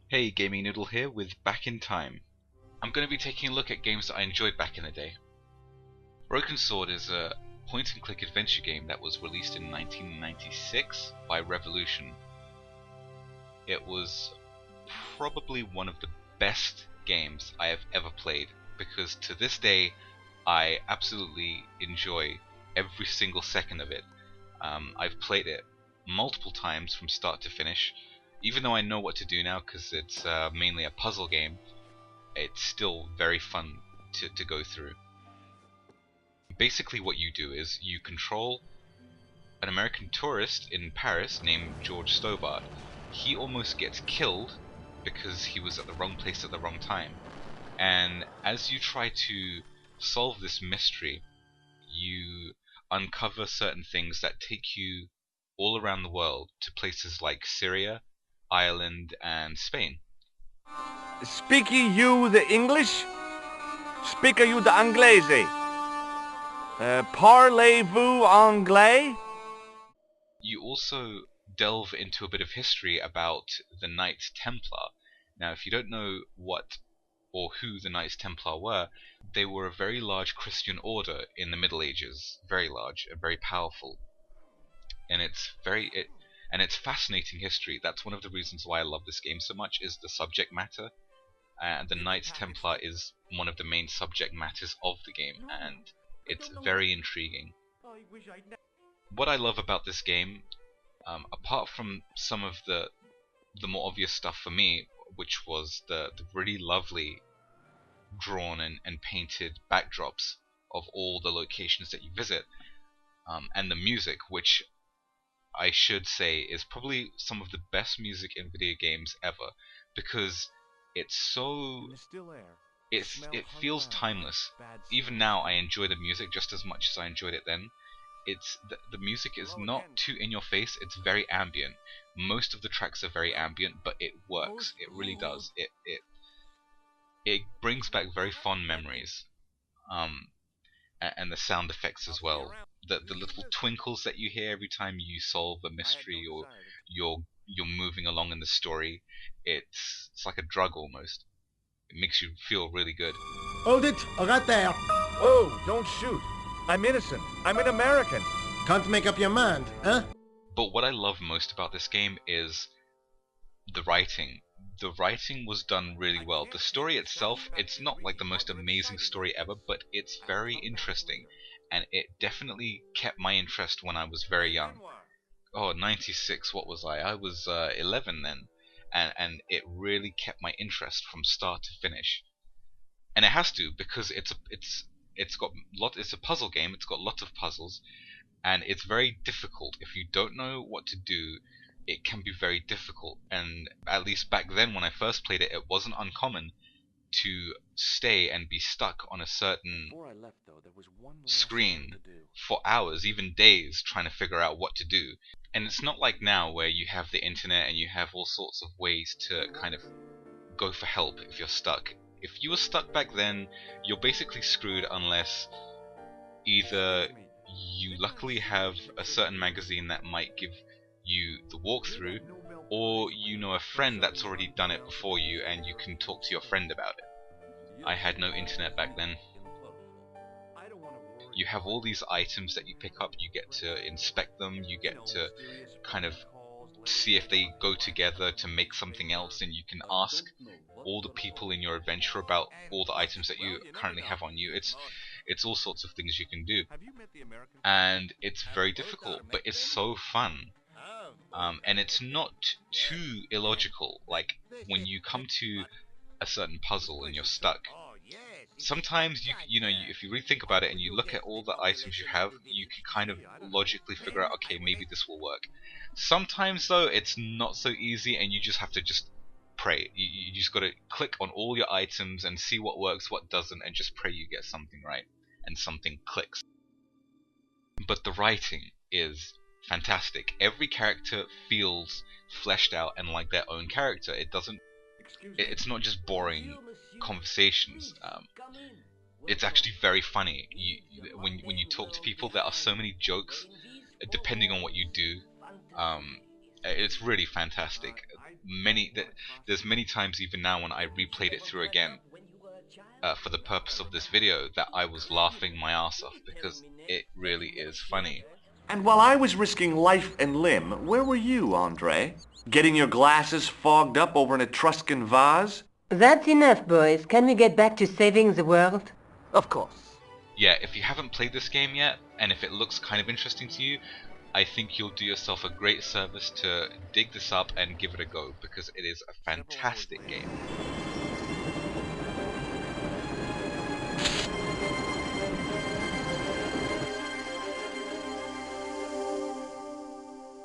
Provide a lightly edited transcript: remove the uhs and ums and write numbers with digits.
Hey, Gaming Noodle here with Back in Time. I'm going to be taking a look at games that I enjoyed back in the day. Broken Sword is a point-and-click adventure game that was released in 1996 by Revolution. It was probably one of the best games I have ever played, because to this day I absolutely enjoy every single second of it. I've played it multiple times from start to finish. Even though I know what to do now because it's mainly a puzzle game, it's still very fun to go through. Basically what you do is you control an American tourist in Paris named George Stobart. He almost gets killed because he was at the wrong place at the wrong time. And as you try to solve this mystery, you uncover certain things that take you all around the world to places like Syria, Ireland, and Spain. Speaky you the English? Speaker you the Anglese? Parlez-vous anglais? You also delve into a bit of history about the Knights Templar. Now, if you don't know what or who the Knights Templar were, they were a very large Christian order in the Middle Ages. Very large and very powerful. And it's fascinating history. That's one of the reasons why I love this game so much, is the subject matter. The Knights Templar is one of the main subject matters of the game, and it's very intriguing. What I love about this game, apart from some of the more obvious stuff for me, which was the really lovely drawn and painted backdrops of all the locations that you visit, and the music, which I should say is probably some of the best music in video games ever, because it's so it feels timeless. Even now I enjoy the music just as much as I enjoyed it then. It's the music is not too in your face, it's very ambient. Most of the tracks are very ambient, but it works. It really does. It brings back very fond memories. And the sound effects as well. The little twinkles that you hear every time you solve a mystery or you're moving along in the story. It's like a drug almost. It makes you feel really good. Hold it, right there. Whoa, don't shoot. I'm innocent. I'm an American. Can't make up your mind, huh? But what I love most about this game is the writing. The writing was done really well. The story itself, it's not like the most amazing story ever, but it's very interesting. And it definitely kept my interest when I was very young. Oh, 96, what was I? I was 11 then. And it really kept my interest from start to finish. And it has to, because it's a puzzle game. It's got lots of puzzles, and it's very difficult. If you don't know what to do, it can be very difficult. And at least back then, when I first played it, it wasn't uncommon to stay and be stuck on a certain screen for hours, even days, trying to figure out what to do. And it's not like now where you have the internet and you have all sorts of ways to kind of go for help if you're stuck. If you were stuck back then, you're basically screwed unless either you luckily have a certain magazine that might give you the walkthrough, or you know a friend that's already done it before you and you can talk to your friend about it. I had no internet back then. You have all these items that you pick up, you get to inspect them, you get to kind of see if they go together to make something else, and you can ask all the people in your adventure about all the items that you currently have on you. It's all sorts of things you can do, and it's very difficult, but it's so fun. And it's not too illogical. Like when you come to a certain puzzle and you're stuck, sometimes if you really think about it and you look at all the items you have, you can kind of logically figure out, okay, maybe this will work. Sometimes though, it's not so easy, and you just have to just pray. You just got to click on all your items and see what works, what doesn't, and just pray you get something right and something clicks. But the writing is fantastic. Every character feels fleshed out and like their own character. It's not just boring conversations. It's actually very funny. When you talk to people, there are so many jokes depending on what you do. It's really fantastic. there's many times even now when I replayed it through again for the purpose of this video that I was laughing my ass off because it really is funny. And while I was risking life and limb, where were you, Andre? Getting your glasses fogged up over an Etruscan vase? That's enough, boys. Can we get back to saving the world? Of course. Yeah, if you haven't played this game yet, and if it looks kind of interesting to you, I think you'll do yourself a great service to dig this up and give it a go, because it is a fantastic game.